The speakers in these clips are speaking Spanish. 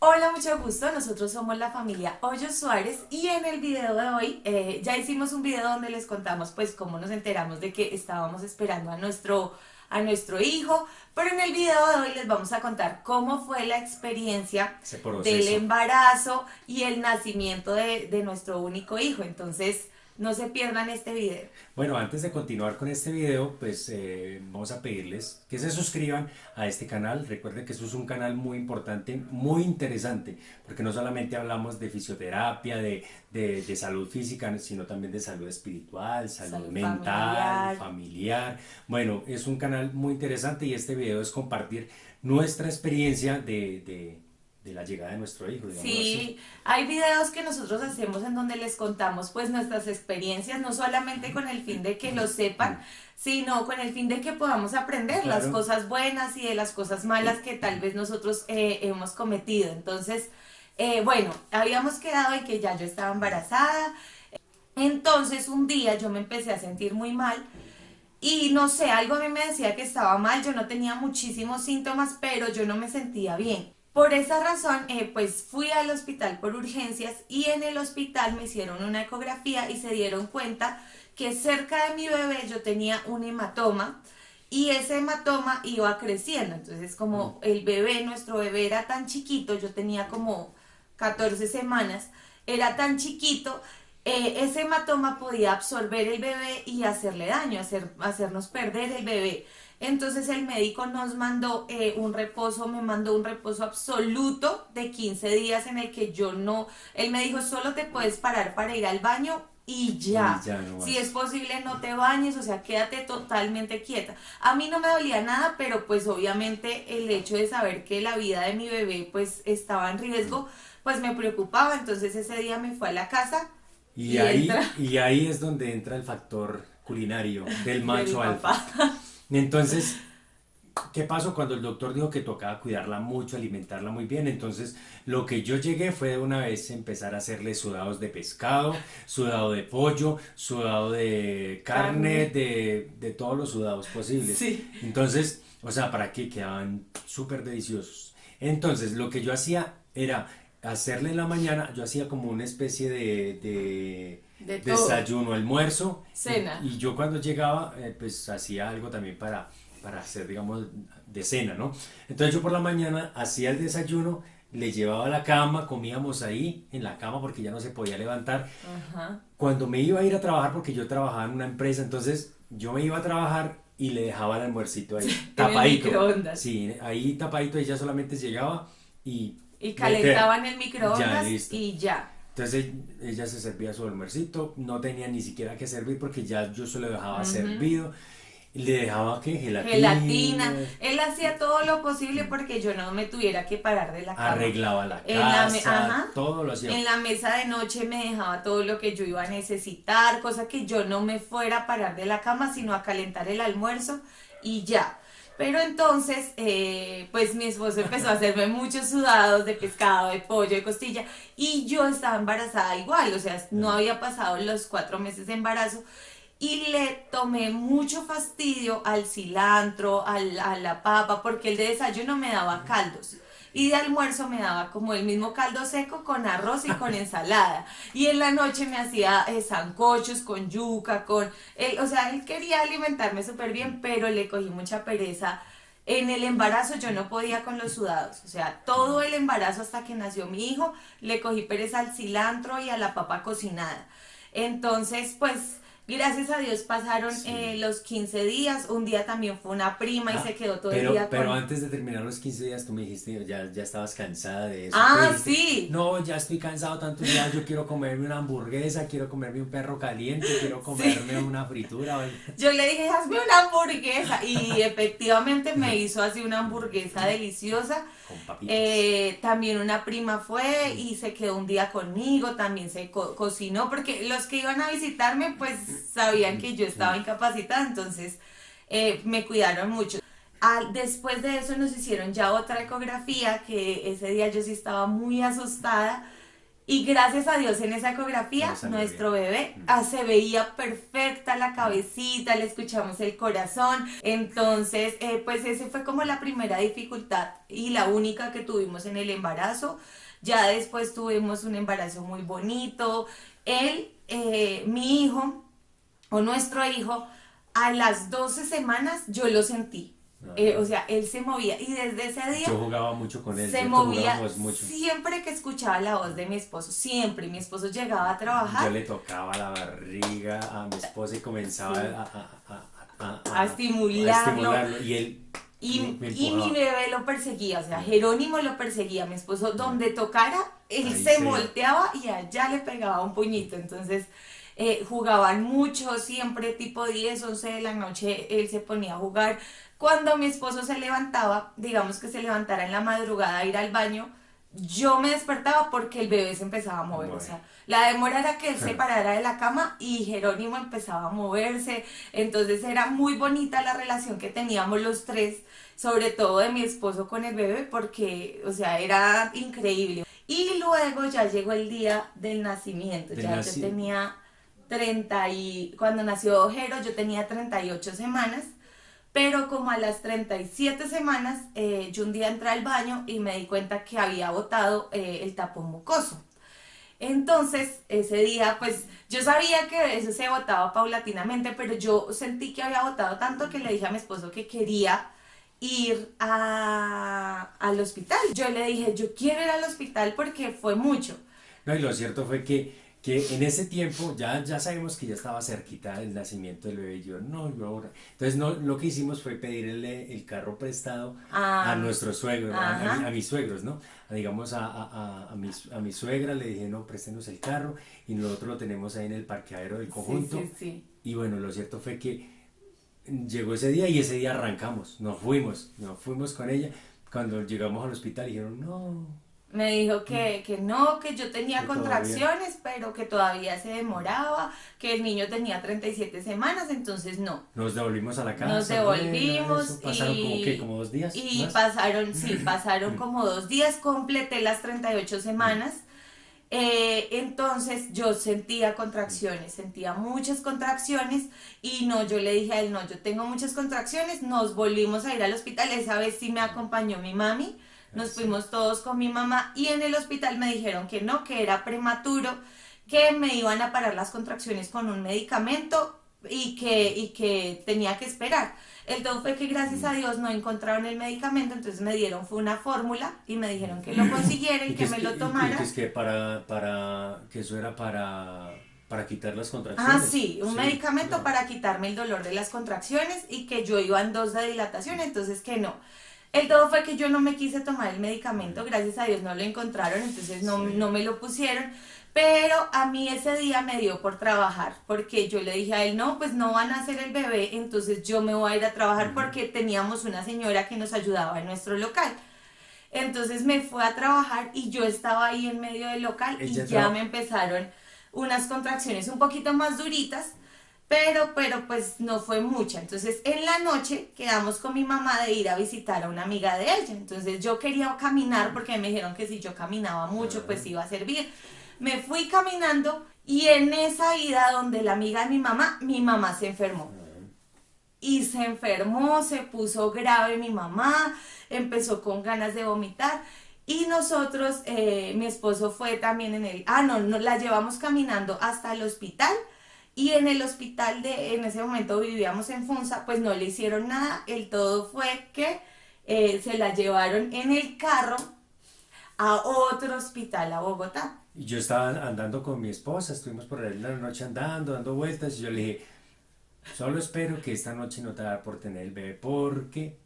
Hola, mucho gusto. Nosotros somos la familia Hoyos Suárez y en el video de hoy ya hicimos un video donde les contamos pues cómo nos enteramos de que estábamos esperando a nuestro hijo, pero en el video de hoy les vamos a contar cómo fue la experiencia Ese del proceso. embarazo y el nacimiento de nuestro único hijo. Entonces, no se pierdan este video. Bueno, antes de continuar con este video, pues vamos a pedirles que se suscriban a este canal. Recuerden que esto es un canal muy importante, muy interesante, porque no solamente hablamos de fisioterapia, de salud física, sino también de salud espiritual, salud Salud mental, familiar. familiar. Bueno, es un canal muy interesante y este video es compartir nuestra experiencia de la llegada de nuestro hijo, digámoslo así. Sí, hay videos que nosotros hacemos en donde les contamos pues nuestras experiencias, no solamente con el fin de que lo sepan, Mm, sino con el fin de que podamos aprender las claro. cosas buenas y de las cosas malas que tal vez nosotros hemos cometido. Entonces, bueno, habíamos quedado en que ya yo estaba embarazada, entonces un día yo me empecé a sentir muy mal y no sé, algo a mí me decía que estaba mal, yo no tenía muchísimos síntomas, pero yo no me sentía bien. Por esa razón, pues fui al hospital por urgencias y en el hospital me hicieron una ecografía y se dieron cuenta que cerca de mi bebé yo tenía un hematoma y ese hematoma iba creciendo. Entonces, como el bebé, nuestro bebé era tan chiquito, yo tenía como 14 semanas, era tan chiquito, ese hematoma podía absorber el bebé y hacerle daño, hacernos perder el bebé. Entonces el médico nos mandó un reposo, me mandó un reposo absoluto de 15 días en el que yo no, él me dijo, solo te puedes parar para ir al baño y Y ya. ya no Si es más. posible, no te bañes, o sea, quédate totalmente quieta. A mí no me dolía nada, pero pues obviamente el hecho de saber que la vida de mi bebé pues estaba en riesgo, pues me preocupaba. Entonces ese día me fue a la casa Y y entra ahí, y ahí es donde entra el factor culinario del del macho alfa. papá. Entonces, ¿qué pasó cuando el doctor dijo que tocaba cuidarla mucho, alimentarla muy bien? Entonces, lo que yo llegué fue de una vez empezar a hacerle sudados de pescado, sudado de pollo, sudado de carne, Carne. de todos los sudados posibles. Sí. Entonces, o sea, para que quedaban súper deliciosos. Entonces, lo que yo hacía era hacerle en la mañana, yo hacía como una especie de De todo. desayuno, almuerzo, Cena. y yo cuando llegaba, pues hacía algo también para hacer, digamos, de cena, ¿no? Entonces yo por la mañana hacía el desayuno, le llevaba a la cama, comíamos ahí en la cama porque ya no se podía levantar. Ajá. Cuando me iba a ir a trabajar, porque yo trabajaba en una empresa, entonces yo me iba a trabajar y le dejaba el almuercito ahí, En el tapadito. microondas. Sí, ahí tapadito, ella solamente llegaba y Y meter, calentaban el ya microondas listo. y ya. Entonces ella se servía su almuercito, no tenía ni siquiera que servir porque ya yo se lo dejaba Ujú. servido. Le dejaba que Gelatina. gelatina, Él hacía todo lo posible porque yo no me tuviera que parar de la cama. arreglaba la Ajá. casa, todo lo hacía. En la mesa de noche me dejaba todo lo que yo iba a necesitar, cosa que yo no me fuera a parar de la cama, sino a calentar el almuerzo y ya. Pero entonces, pues mi esposo empezó a hacerme muchos sudados de pescado, de pollo, de costilla, y yo estaba embarazada igual, o sea, no había pasado los 4 meses de embarazo, y le tomé mucho fastidio al cilantro, a la papa, porque el de desayuno me daba caldos. Y de almuerzo me daba como el mismo caldo seco con arroz y con ensalada. Y en la noche me hacía sancochos con yuca, con... o sea, él quería alimentarme súper bien, pero le cogí mucha pereza. En el embarazo yo no podía con los sudados. O sea, todo el embarazo hasta que nació mi hijo, le cogí pereza al cilantro y a la papa cocinada. Entonces, pues gracias a Dios pasaron Sí. los 15 días. Un día también fue una prima y se Ah, quedó todo el pero, día pero con... antes de terminar los 15 días tú me dijiste, ya estabas cansada de eso. Tú Ah, dijiste, sí, no, ya estoy cansado tantos días, yo quiero comerme una hamburguesa, quiero comerme un perro caliente, quiero sí. comerme una fritura. Yo le dije, hazme una hamburguesa. Y efectivamente me hizo así una hamburguesa deliciosa. Con papitas. También una prima fue y se quedó un día conmigo, también se cocinó, porque los que iban a visitarme pues sabían que yo estaba incapacitada, entonces me cuidaron mucho. Después de eso nos hicieron ya otra ecografía, que ese día yo sí estaba muy asustada Y gracias a Dios en esa Todo ecografía salió bien. nuestro bebé Mm, se veía perfecta la mm. cabecita, le escuchamos el corazón. Entonces, pues ese fue como la primera dificultad y la única que tuvimos en el embarazo. Ya después tuvimos un embarazo muy bonito. Él, mi hijo, o nuestro hijo, a las 12 semanas yo lo sentí. O Ah, sea, él se movía y desde ese día yo jugaba mucho con él, se ¿cierto? movía Jugábamos mucho. siempre que escuchaba la voz de mi esposo, siempre. Mi esposo llegaba a trabajar Yo le tocaba la barriga a mi esposa y comenzaba sí, a a estimularlo estimularlo y él me y mi empujaba. bebé lo perseguía, o sea, Mm, Jerónimo lo perseguía, mi esposo mm. donde tocara, él Ahí se se iba. volteaba y allá le pegaba un puñito, entonces jugaban mucho, siempre tipo 10 11 de la noche él se ponía a jugar. Cuando mi esposo se levantaba, digamos que se levantara en la madrugada a ir al baño, yo me despertaba porque el bebé se empezaba a A mover, o mover. sea, la demora era que él se parara de la cama y Jerónimo empezaba a moverse, entonces era muy bonita la relación que teníamos los tres, sobre todo de mi esposo con el bebé, porque, o sea, era increíble. Y luego ya llegó el día del nacimiento, Del ya yo naci... tenía 30 y cuando nació Jero yo tenía 38 semanas, pero como a las 37 semanas yo un día entré al baño y me di cuenta que había botado el tapón mucoso. Entonces, ese día, pues yo sabía que eso se botaba paulatinamente, pero yo sentí que había botado tanto que le dije a mi esposo que quería ir al hospital. Yo le dije, yo quiero ir al hospital porque fue mucho. No, y lo cierto fue que en ese tiempo ya sabemos que ya estaba cerquita el nacimiento del bebé. Yo, no, yo ahora. Entonces, no, lo que hicimos fue pedirle el carro prestado a Ah, nuestros suegros, a ajá. mis suegros, ¿no? Digamos, a mi suegra le dije, no, préstenos el carro y nosotros lo tenemos ahí en el parqueadero del Sí, sí, conjunto. sí. Y bueno, lo cierto fue que llegó ese día y ese día arrancamos, nos fuimos con ella. Cuando llegamos al hospital dijeron, no, Me dijo mm, que no, que yo tenía que todavía. contracciones, pero que todavía se demoraba, que el niño tenía 37 semanas, entonces no. Nos devolvimos a la Nos casa, bueno, devolvimos eso. Pasaron como que, como 2 días y más. pasaron, sí, pasaron como 2 días, completé las 38 semanas. Entonces yo sentía contracciones, sentía muchas contracciones y no, yo le dije a él, no, yo tengo muchas contracciones, nos volvimos a ir al hospital, esa vez sí me acompañó mi mami, nos Eso. fuimos todos con mi mamá y en el hospital me dijeron que no, que era prematuro, que me iban a parar las contracciones con un medicamento y que tenía que esperar. El todo fue que gracias a Dios no encontraron el medicamento, entonces me dieron fue una fórmula y me dijeron que lo consiguiera y Y que que es me que, lo y que tomara. es que que eso era para quitar las Ah, contracciones. sí, un Sí, medicamento claro. para quitarme el dolor de las contracciones y que yo iba en 2 de dilatación, entonces que no. El todo fue que yo no me quise tomar el medicamento, gracias a Dios no lo encontraron, entonces no, Sí. no me lo pusieron, pero a mí ese día me dio por trabajar, porque yo le dije a él, no, pues no van a hacer el bebé, entonces yo me voy a ir a trabajar porque teníamos una señora que nos ayudaba en nuestro local. Entonces me fue a trabajar y yo estaba ahí en medio del local y Ella ya tra- me empezaron unas contracciones un poquito más duritas, pero pues no fue mucha. Entonces en la noche quedamos con mi mamá de ir a visitar a una amiga de ella. Entonces yo quería caminar porque me dijeron que si yo caminaba mucho pues iba a servir. Me fui caminando y en esa ida donde la amiga de mi mamá se enfermó y se enfermó, se puso grave mi mamá, empezó con ganas de vomitar y nosotros, mi esposo fue también en el, no, nos la llevamos caminando hasta el hospital y en el hospital en ese momento vivíamos en Funza, pues no le hicieron nada, el todo fue que se la llevaron en el carro a otro hospital a Bogotá. y yo estaba andando con mi esposa, estuvimos por ahí la noche andando, dando vueltas, y yo le dije, solo espero que esta noche no te va a dar por tener el bebé porque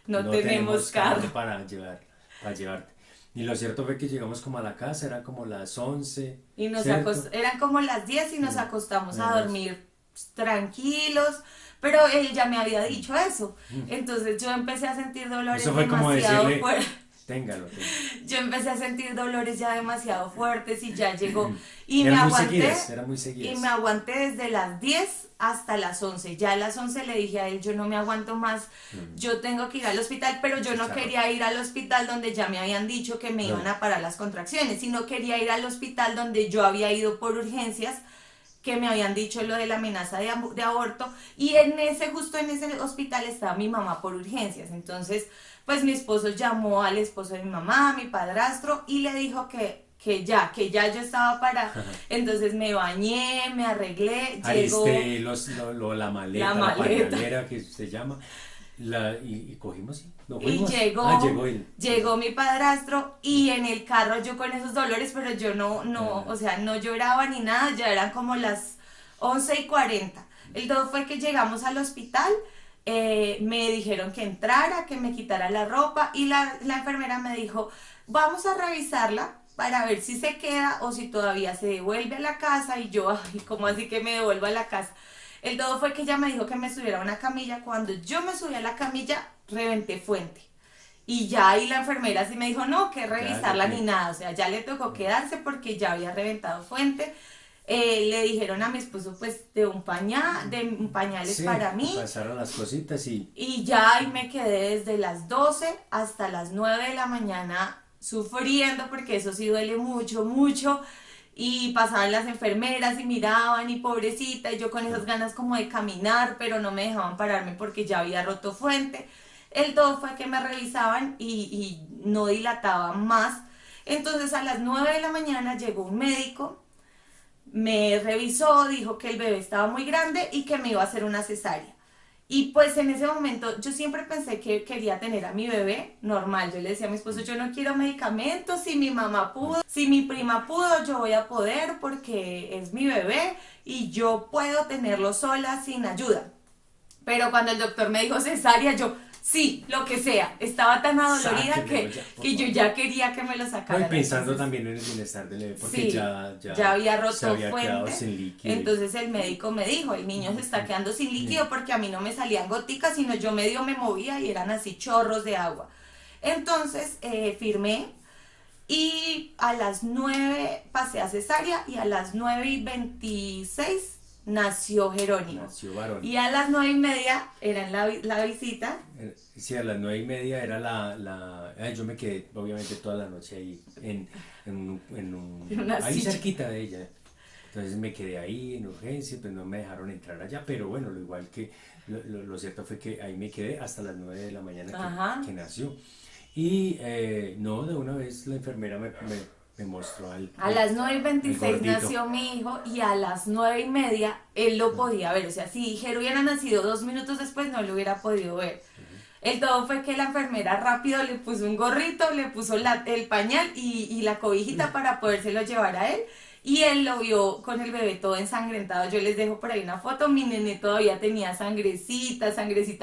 No no tenemos tenemos carro. carro para llevarte. Y lo cierto fue que llegamos como a la casa, era como las 11, Y ¿cierto? eran como las 10 y nos Mm, acostamos a Eso. dormir tranquilos, pero él ya me había dicho eso. Entonces yo empecé a sentir dolores Eso fue como demasiado decirle, fuertes. téngalo, téngalo. Yo empecé a sentir dolores ya demasiado fuertes y ya llegó. Y me Eran muy aguanté, seguidas, eran muy y seguidas. me aguanté desde las 10 hasta las 11. Ya a las 11 le dije a él, yo no me aguanto más, yo tengo que ir al hospital, pero yo no Chicharrón. quería ir al hospital donde ya me habían dicho que me iban No. a parar las contracciones, sino quería ir al hospital donde yo había ido por urgencias, que me habían dicho lo de la amenaza de aborto, y justo en ese hospital estaba mi mamá por urgencias. Entonces pues mi esposo llamó al esposo de mi mamá, a mi padrastro, y le dijo que ya yo estaba para. Entonces me bañé, me arreglé, llegó Aristé la la maleta, la maleta. pañalera que se llama, y cogimos, ¿sí? ¿No Y fuimos? Ah, llegó él. llegó mi padrastro, y en el carro yo con esos dolores, pero yo o sea, no lloraba ni nada, ya eran como las 11:40. El todo fue que llegamos al hospital, me dijeron que entrara, que me quitara la ropa, y la enfermera me dijo, vamos a revisarla para ver si se queda o si todavía se devuelve a la casa. Y yo, ay, ¿cómo así que me devuelvo a la casa? El todo fue que ella me dijo que me subiera a una camilla. Cuando yo me subí a la camilla, reventé fuente. Y ya ahí la enfermera sí me dijo, no, que Ya revisarla ni tiene. nada. O sea, ya le tocó quedarse porque ya había reventado fuente. Le dijeron a mi esposo, pues, de pañales Sí, para mí. pasaron las cositas y Y ya ahí me quedé desde las 12 hasta las 9 de la mañana sufriendo, porque eso sí duele mucho, mucho. Y pasaban las enfermeras y miraban, y pobrecita, y yo con esas ganas como de caminar, pero no me dejaban pararme porque ya había roto fuente. El todo fue que me revisaban y no dilataba más. Entonces a las 9 de la mañana llegó un médico, me revisó, dijo que el bebé estaba muy grande y que me iba a hacer una cesárea. Y pues en ese momento yo siempre pensé que quería tener a mi bebé normal. Yo le decía a mi esposo, yo no quiero medicamentos, si mi mamá pudo, si mi prima pudo, yo voy a poder porque es mi bebé y yo puedo tenerlo sola sin ayuda. Pero cuando el doctor me dijo cesárea, yo, sí, lo que sea. Estaba tan adolorida sáquenmelo ya, por que yo favor. ya quería que me lo No, y sacaran. pensando Entonces, también en el bienestar del bebé, porque sí, ya había se roto había quedado fuente. sin líquido. Entonces el médico me dijo, el niño se está quedando sin líquido, porque a mí no me salían goticas, sino yo medio me movía y eran así chorros de agua. Entonces firmé, y a las 9 pasé a cesárea, y a las 9:26 nació Jerónimo. Nació varón. Y a las 9:30 era la visita. Sí, a las 9:30 era yo me quedé obviamente toda la noche ahí En una ahí silla. cerquita de ella. Entonces me quedé ahí en urgencia, pues no me dejaron entrar allá, pero bueno, lo igual que lo cierto fue que ahí me quedé hasta las 9 de la mañana Ajá. que nació. Y no, de una vez la enfermera me mostró A las nueve y al 26 gordito. nació mi hijo, y a las 9:30 él lo podía ver. O sea, si Jero hubiera nacido 2 minutos después, no lo hubiera podido ver. El todo fue que la enfermera rápido le puso un gorrito, le puso el pañal y la cobijita para podérselo llevar a él. Y él lo vio con el bebé todo ensangrentado. Yo les dejo por ahí una foto. Mi nene todavía tenía sangrecita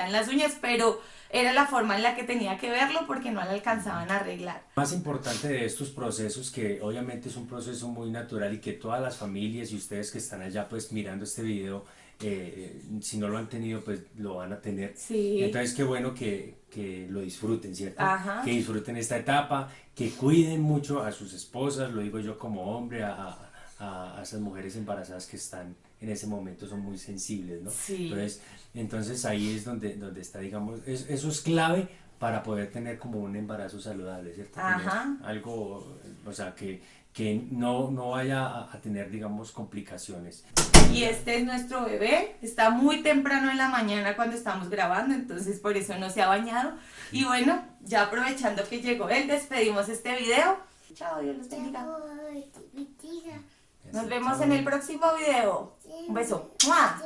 en las uñas, pero era la forma en la que tenía que verlo porque no le alcanzaban a arreglar. Más importante de estos procesos, que obviamente es un proceso muy natural y que todas las familias y ustedes que están allá pues mirando este video, si no lo han tenido pues lo van a tener. Sí. Entonces qué bueno que lo disfruten, ¿cierto? Ajá. Que disfruten esta etapa, que cuiden mucho a sus esposas, lo digo yo como hombre, a esas mujeres embarazadas que están en ese momento, son muy sensibles, ¿no? Sí. Entonces ahí es donde está, digamos, eso es clave para poder tener como un embarazo saludable, ¿cierto? Ajá. Tener algo, o sea, que no vaya a tener, digamos, complicaciones. Y este es nuestro bebé, está muy temprano en la mañana cuando estamos grabando, entonces por eso no se ha bañado. Y bueno, ya aprovechando que llegó él, despedimos este video. Chao, Dios los bendiga. Nos vemos en el próximo video. Un beso. ¡Mua!